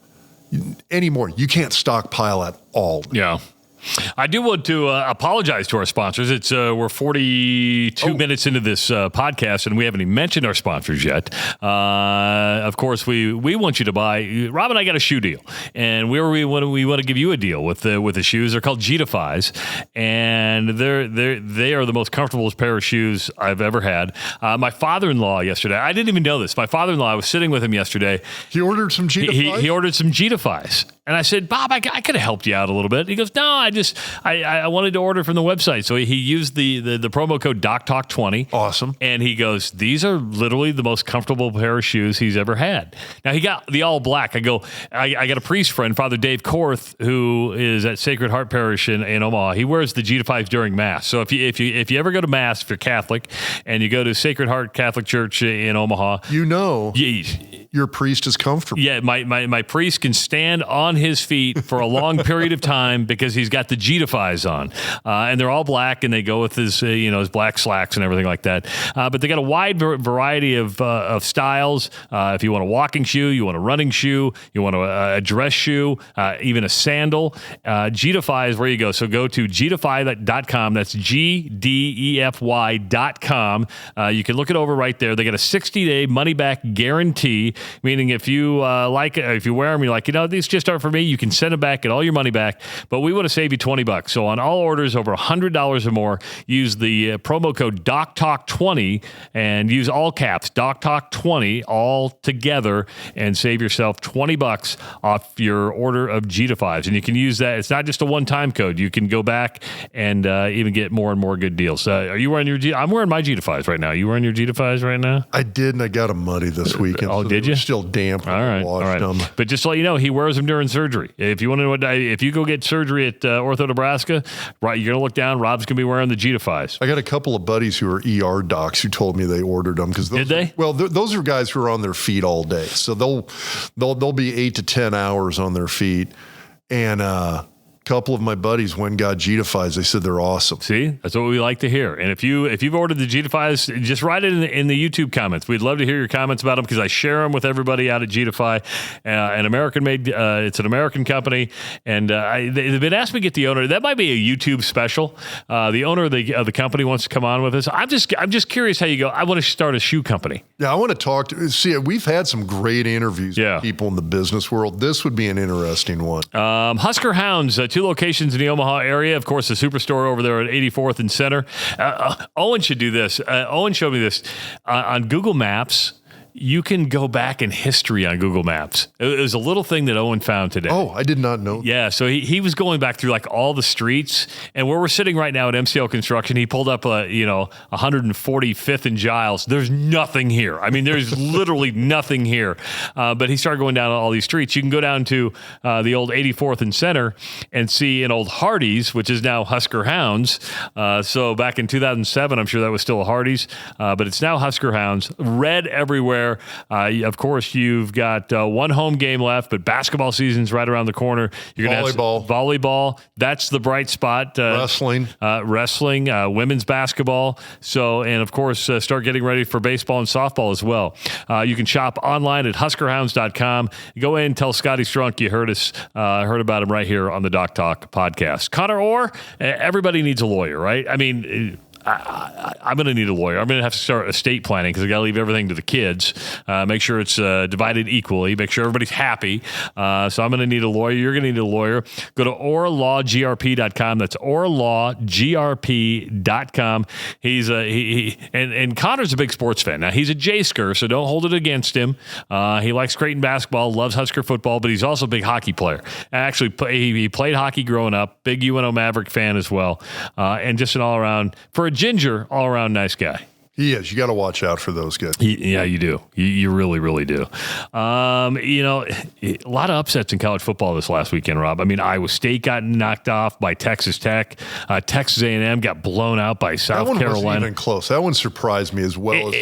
Anymore, you can't stockpile at all. Yeah. I do want to apologize to our sponsors. We're 42 minutes into this podcast, and we haven't even mentioned our sponsors yet. Of course, we want you to buy. Rob and I got a shoe deal, and we want to give you a deal with the shoes. They're called G-Defies, and they are the most comfortable pair of shoes I've ever had. My father-in-law yesterday, I didn't even know this. My father-in-law, I was sitting with him yesterday. He ordered some G-Defies? He ordered some G-Defies. And I said, Bob, I could have helped you out a little bit. He goes, no, I wanted to order from the website. So he used the promo code DocTalk20. Awesome. And he goes, these are literally the most comfortable pair of shoes he's ever had. Now, he got the all black. I got a priest friend, Father Dave Korth, who is at Sacred Heart Parish in Omaha. He wears the G-Defies during Mass. So if you ever go to Mass, if you're Catholic, and you go to Sacred Heart Catholic Church in Omaha, your priest is comfortable. Yeah, my priest can stand on his feet for a long period of time because he's got the G-Defies on, and they're all black, and they go with his his black slacks and everything like that. But they got a wide variety of styles. If you want a walking shoe, you want a running shoe, you want a dress shoe, even a sandal. G-Defy is where you go. So go to gdefy.com. That's GDEFY.com. You can look it over right there. They got a 60-day money-back guarantee. Meaning if you if you wear them, you're like, these just aren't for me, you can send them back, get all your money back. But we want to save you $20. So on all orders over $100 or more, use the promo code DocTalk20 and use all caps, DocTalk20, all together, and save yourself $20 off your order of G-Defies. And you can use that. It's not just a one-time code. You can go back and even get more and more good deals. Are you wearing your I'm wearing my G-Defies right now. You wearing your G-Defies right now? I did, and I got them muddy this weekend. Oh, so did you? Still damp. All right. But just to let you know, he wears them during surgery. If you want to know if you go get surgery at Ortho Nebraska, right, you're going to look down. Rob's going to be wearing the G-Defies. I got a couple of buddies who are ER docs who told me they ordered them because did they? Well, those are guys who are on their feet all day, so they'll be 8 to 10 hours on their feet. And couple of my buddies went and got Getifies. They said they're awesome. See, that's what we like to hear. And if you've ordered the Getifies, just write it in the YouTube comments. We'd love to hear your comments about them because I share them with everybody out at Getify. An American made. It's an American company, and they've been asking me to get the owner. That might be a YouTube special. The owner of the company wants to come on with us. I'm just curious how you go. I want to start a shoe company. Yeah, I want to talk to. See, we've had some great interviews with people in the business world. This would be an interesting one. Husker Hounds. 2 locations in the Omaha area. Of course, the Superstore over there at 84th and Center. Owen should do this. Owen showed me this. On Google Maps, you can go back in history on Google Maps. It was a little thing that Owen found today. Oh, I did not know. Yeah, so he was going back through like all the streets, and where we're sitting right now at MCL Construction, he pulled up 145th and Giles. There's nothing here. I mean, there's literally nothing here. But he started going down all these streets. You can go down to the old 84th and Center and see an old Hardee's, which is now Husker Hounds. So back in 2007, I'm sure that was still a Hardee's, but it's now Husker Hounds. Red everywhere. Of course, you've got one home game left, but basketball season's right around the corner. You're going to have volleyball. That's the bright spot. Wrestling, women's basketball. So, and of course, start getting ready for baseball and softball as well. You can shop online at huskerhounds.com. Go in and tell Scotty Strunk you heard about him right here on the Doc Talk podcast. Connor Orr, everybody needs a lawyer, right? I mean, I'm going to need a lawyer. I'm going to have to start estate planning because I got to leave everything to the kids. Make sure it's divided equally. Make sure everybody's happy. So I'm going to need a lawyer. You're going to need a lawyer. Go to orlawgrp.com. That's orlawgrp.com. And Connor's a big sports fan. Now he's a J-Sker, so don't hold it against him. He likes Creighton basketball, loves Husker football, but he's also a big hockey player. Actually, he played hockey growing up. Big UNO Maverick fan as well, and just an all-around for a ginger, all-around nice guy. He is. You got to watch out for those guys. Yeah, you do. You really, really do. A lot of upsets in college football this last weekend, Rob. I mean, Iowa State got knocked off by Texas Tech. Texas A&M got blown out by South Carolina. That one wasn't even close. That one surprised me as well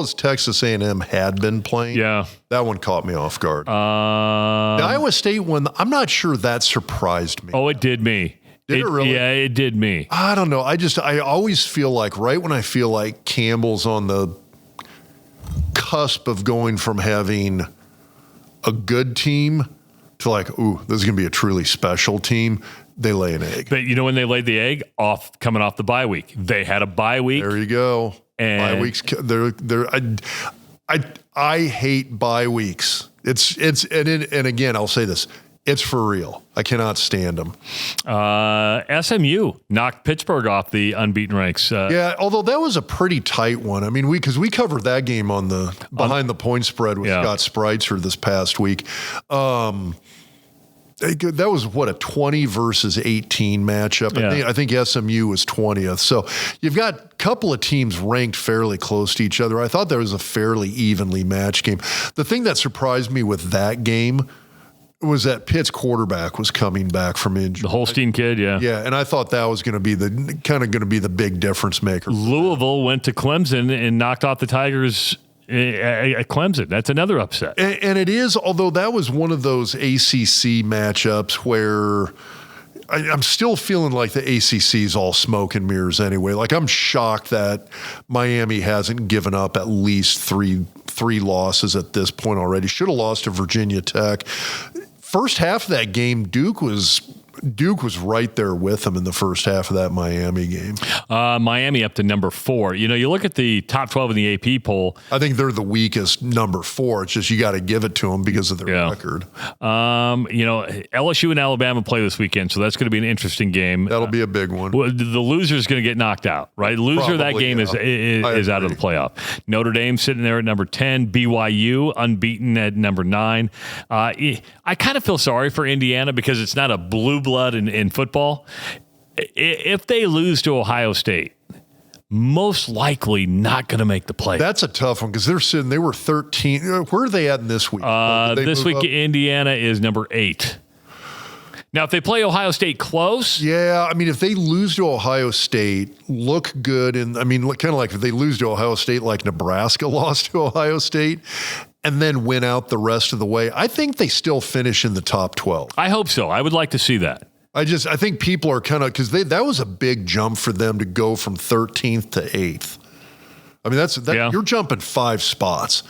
as Texas A&M had been playing. Yeah. That one caught me off guard. The Iowa State one, I'm not sure that surprised me. Oh, it did me. Did it really? Yeah, it did me. I don't know. I always feel like right when I feel like Campbell's on the cusp of going from having a good team to like, ooh, this is going to be a truly special team, they lay an egg. But you know when they laid the egg? Coming off the bye week. They had a bye week. There you go. And bye weeks. I hate bye weeks. And again, I'll say this. It's for real. I cannot stand them. SMU knocked Pittsburgh off the unbeaten ranks. Yeah, although that was a pretty tight one. I mean, because we covered that game on the behind the point spread with Scott Spreitzer this past week. That was a 20 versus 18 matchup. Yeah. I think SMU was 20th. So you've got a couple of teams ranked fairly close to each other. I thought that was a fairly evenly matched game. The thing that surprised me with that game was that Pitt's quarterback was coming back from injury. The Holstein kid, yeah. Yeah, and I thought that was going to be the big difference maker. Louisville went to Clemson and knocked off the Tigers at Clemson. That's another upset. And it is, although that was one of those ACC matchups where I'm still feeling like the ACC is all smoke and mirrors anyway. Like, I'm shocked that Miami hasn't given up at least three losses at this point already. Should have lost to Virginia Tech. First half of that game, Duke was right there with them in the first half of that Miami game. Miami up to number 4. You look at the top 12 in the AP poll. I think they're the weakest number 4. It's just you got to give it to them because of their record. LSU and Alabama play this weekend, so that's going to be an interesting game. That'll be a big one. The loser is going to get knocked out, right? Loser of that game is out of the playoff. Notre Dame sitting there at number 10. BYU unbeaten at number 9. I kind of feel sorry for Indiana because it's not a blue blood in football. If they lose to Ohio State, most likely not going to make the play. That's a tough one because they were 13. Where are they at in this week? This week, Indiana is number 8. Now, if they play Ohio State close. Yeah, I mean, if they lose to Ohio State, look good. And I mean, kind of like if they lose to Ohio State like Nebraska lost to Ohio State, and then win out the rest of the way, I think they still finish in the top 12. I hope so. I would like to see that. I think people are kind of, because that was a big jump for them to go from 13th to 8th. I mean, you're jumping 5 spots.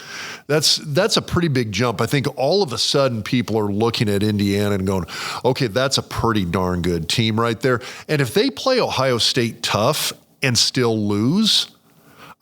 That's a pretty big jump. I think all of a sudden people are looking at Indiana and going, okay, that's a pretty darn good team right there. And if they play Ohio State tough and still lose,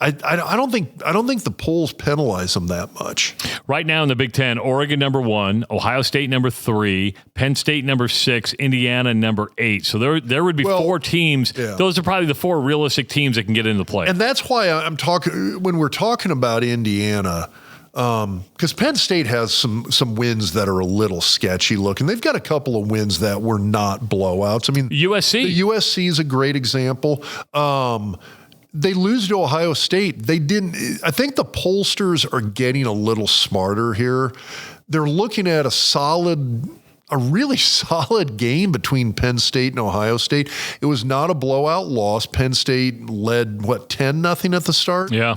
I don't think the polls penalize them that much. Right now in the Big Ten, Oregon number 1, Ohio State number 3, Penn State number 6, Indiana number 8. So there would be 4 teams. Yeah. Those are probably the 4 realistic teams that can get into the play. And that's why I'm talking when we're talking about Indiana, because Penn State has some wins that are a little sketchy looking. They've got a couple of wins that were not blowouts. I mean, USC is a great example. They lose to Ohio State. They didn't. I think the pollsters are getting a little smarter here. They're looking at a really solid game between Penn State and Ohio State. It was not a blowout loss. Penn State led 10-0 at the start. Yeah.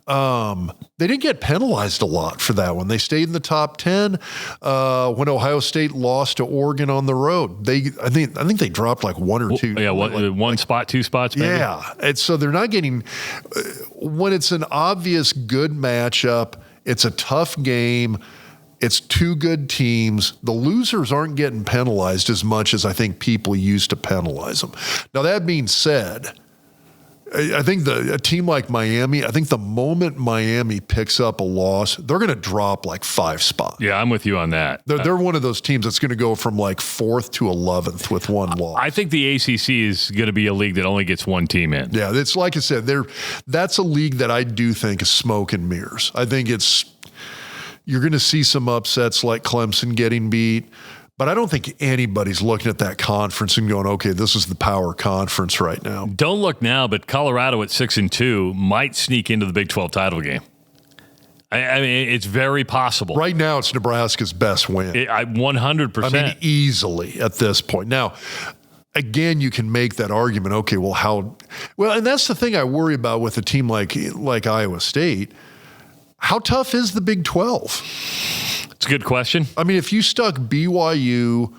They didn't get penalized a lot for that one. They stayed in the top 10. When Ohio State lost to Oregon on the road, I think they dropped like 1 or 2. Yeah, one spot, 2 spots, maybe. Yeah, and so they're not getting. When it's an obvious good matchup, it's a tough game. It's 2 good teams. The losers aren't getting penalized as much as I think people used to penalize them. Now that being said, I think a team like Miami, I think the moment Miami picks up a loss, they're going to drop like 5 spots. Yeah, I'm with you on that. They're one of those teams that's going to go from like 4th to 11th with 1 loss. I think the ACC is going to be a league that only gets 1 team in. Yeah, it's like I said, that's a league that I do think is smoke and mirrors. I think you're going to see some upsets like Clemson getting beat. But I don't think anybody's looking at that conference and going, okay, this is the power conference right now. Don't look now, but Colorado at 6-2 might sneak into the Big 12 title game. I mean, it's very possible. Right now, it's Nebraska's best win. 100%. I mean, easily at this point. Now, again, you can make that argument, okay, and that's the thing I worry about with a team like Iowa State. How tough is the Big 12? It's a good question. I mean, if you stuck BYU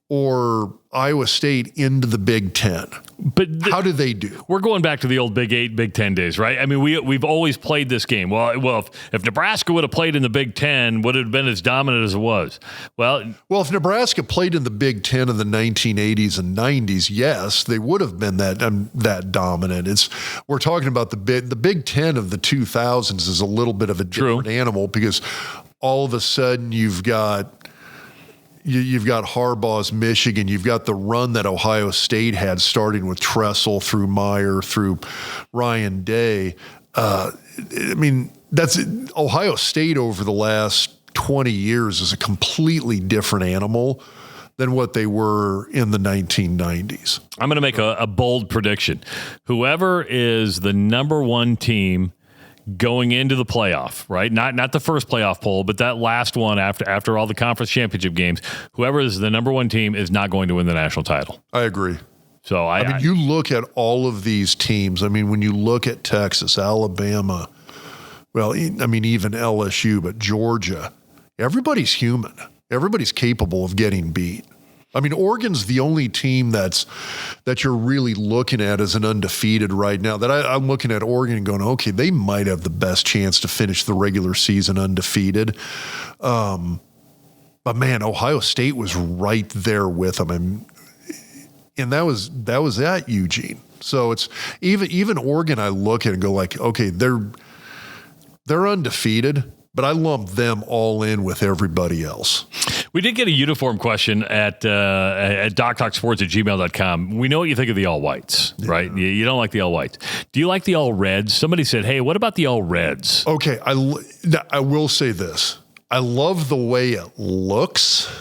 or Iowa State into the Big Ten, but how do they do? We're going back to the old Big 8, Big 10 days, right? I mean, we've always played this game. Well, if Nebraska would have played in the Big 10, would it have been as dominant as it was? Well, if Nebraska played in the Big 10 in the 1980s and 90s, yes, they would have been that dominant. We're talking about the Big 10 of the 2000s is a little bit of a different animal because all of a sudden you've got Harbaugh's Michigan. You've got the run that Ohio State had starting with Tressel through Meyer through Ryan Day. I mean, that's Ohio State over the last 20 years is a completely different animal than what they were in the 1990s. I'm going to make a bold prediction. Whoever is the number 1 team going into the playoff, right? Not the first playoff poll, but that last one after all the conference championship games, whoever is the number 1 team is not going to win the national title. I agree. So I mean, you look at all of these teams. I mean, when you look at Texas, Alabama, well, I mean, even LSU, but Georgia, everybody's human. Everybody's capable of getting beat. I mean, Oregon's the only team that you're really looking at as an undefeated right now. That I'm looking at Oregon and going, okay, they might have the best chance to finish the regular season undefeated. But man, Ohio State was right there with them, and that was at Eugene. So it's even Oregon. I look at and go like, okay, they're undefeated, but I lump them all in with everybody else. We did get a uniform question at doctalksports@gmail.com. We know what you think of the all whites, right? You don't like the all whites. Do you like the all reds? Somebody said, hey, what about the all reds? Okay, I will say this. I love the way it looks,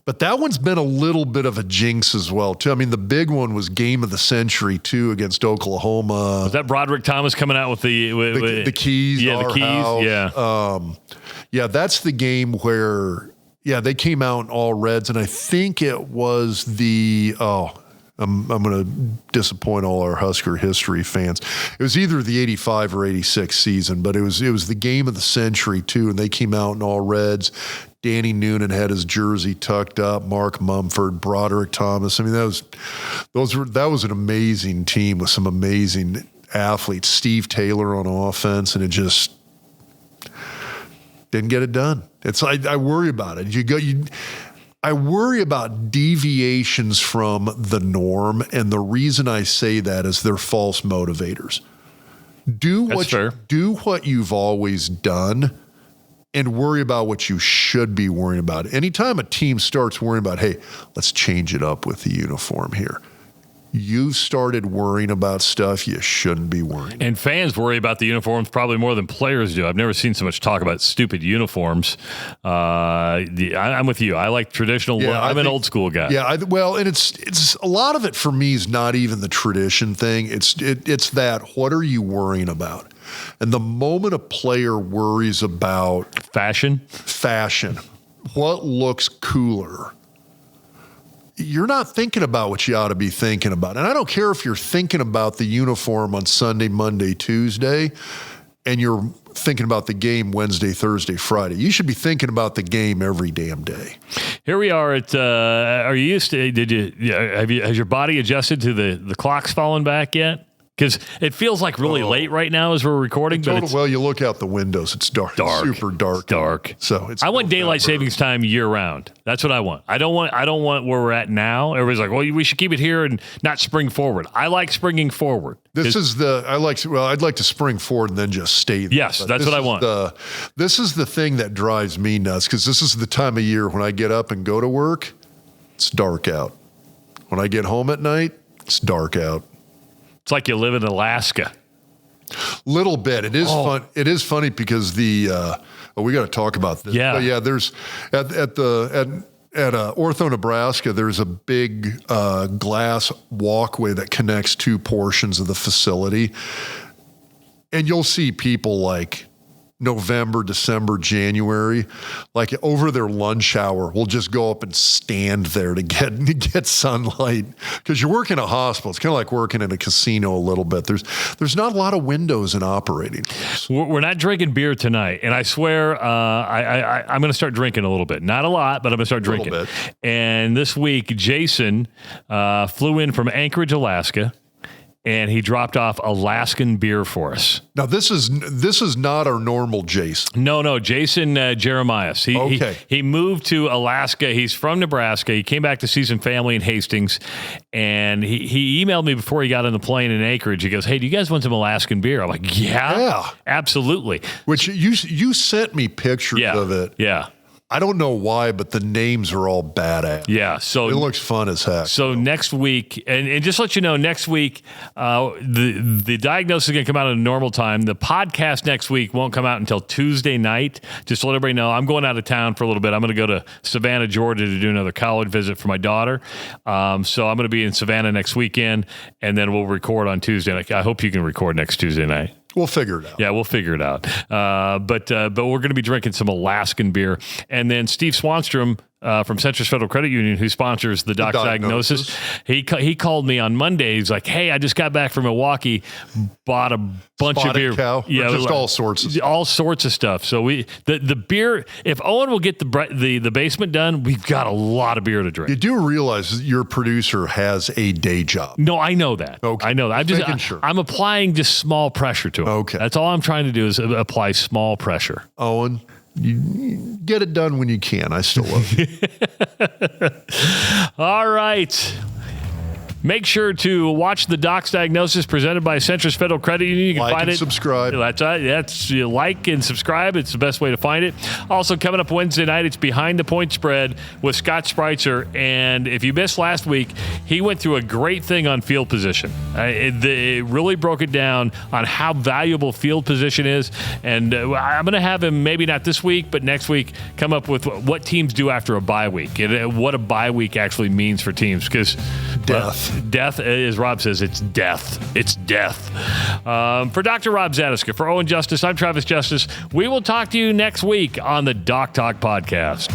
but that one's been a little bit of a jinx as well, too. I mean, the big one was game of the century, too, against Oklahoma. Was that Broderick Thomas coming out with the keys? Yeah, the keys, house. Yeah. Yeah, that's the game where, they came out in all reds, and I think it was I'm going to disappoint all our Husker history fans. It was either the 85 or 86 season, but it was the game of the century too, and they came out in all reds. Danny Noonan had his jersey tucked up. Mark Mumford, Broderick Thomas. I mean, that was an amazing team with some amazing athletes. Steve Taylor on offense, and it just didn't get it done. I worry about it. I worry about deviations from the norm, and the reason I say that is they're false motivators. Do what you've always done, and worry about what you should be worrying about. Anytime a team starts worrying about, hey, let's change it up with the uniform here, you started worrying about stuff you shouldn't be worrying about. And fans worry about the uniforms probably more than players do. I've never seen so much talk about stupid uniforms. I'm with you. I like traditional. Yeah, I'm an old school guy. Yeah, and it's a lot of it for me is not even the tradition thing. It's that, what are you worrying about? And the moment a player worries about fashion, what looks cooler, you're not thinking about what you ought to be thinking about. And I don't care if you're thinking about the uniform on Sunday, Monday, Tuesday, and you're thinking about the game Wednesday, Thursday, Friday. You should be thinking about the game every damn day. Here we are at, are you used to, has your body adjusted to the clocks falling back yet? Because it feels like really late right now as we're recording. Well, you look out the windows, it's dark. It's super dark. Dark. So I want daylight savings time year round. That's what I want. I don't want where we're at now. Everybody's like, well, we should keep it here and not spring forward. I like springing forward. I'd like to spring forward and then just stay there. Yes, that's what I want. This is the thing that drives me nuts, because this is the time of year when I get up and go to work, it's dark out. When I get home at night, it's dark out. It's like you live in Alaska. Little bit. It is fun. It is funny because we got to talk about this. Yeah. But yeah, there's at Ortho, Nebraska, there's a big glass walkway that connects two portions of the facility. And you'll see people like November, December, January, like over their lunch hour, will just go up and stand there to get sunlight, because you're working in a hospital. It's kind of like working in a casino a little bit. There's not a lot of windows in operating rooms. We're not drinking beer tonight, and I swear I'm going to start drinking a little bit. Not a lot, but I'm going to start drinking. A little bit. And this week, Jason flew in from Anchorage, Alaska, and he dropped off Alaskan beer for us. Now, this is not our normal Jason. No, Jason Jeremias. He moved to Alaska. He's from Nebraska. He came back to see some family in Hastings, and he emailed me before he got on the plane in Anchorage. He goes, hey, do you guys want some Alaskan beer? I'm like, yeah, absolutely. Which you sent me pictures of it. Yeah. I don't know why, but the names are all badass. Yeah, so it looks fun as heck. So next week, and just to let you know, next week, the diagnosis is going to come out at a normal time. The podcast next week won't come out until Tuesday night. Just to let everybody know, I'm going out of town for a little bit. I'm going to go to Savannah, Georgia, to do another college visit for my daughter. So I'm going to be in Savannah next weekend, and then we'll record on Tuesday. I hope you can record next Tuesday night. We'll figure it out. Yeah, we'll figure it out. But we're going to be drinking some Alaskan beer. And then Steve Swanstrom from Centris Federal Credit Union, who sponsors the Doc Diagnosis, he called me on Monday. He's like, hey, I just got back from Milwaukee, bought a bunch of beer. Cow, yeah, just all sorts of stuff. All sorts of stuff. So the beer, if Owen will get the basement done, we've got a lot of beer to drink. You do realize your producer has a day job. No, I know that. Okay. I know that. Sure. I'm applying just small pressure to him. Okay. That's all I'm trying to do is apply small pressure. Owen, you get it done when you can. I still love you. All right. Make sure to watch the Doc's Diagnosis presented by Centris Federal Credit Union. You can find it. Subscribe. That's you like and subscribe. It's the best way to find it. Also, coming up Wednesday night, it's Behind the Point Spread with Scott Spreitzer. And if you missed last week, he went through a great thing on field position. It really broke it down on how valuable field position is. And I'm going to have him, maybe not this week, but next week, come up with what teams do after a bye week and what a bye week actually means for teams. Because death, as Rob says, it's death. It's death. For Dr. Rob Zatechka, for Owen Justice, I'm Travis Justice. We will talk to you next week on the Doc Talk Podcast.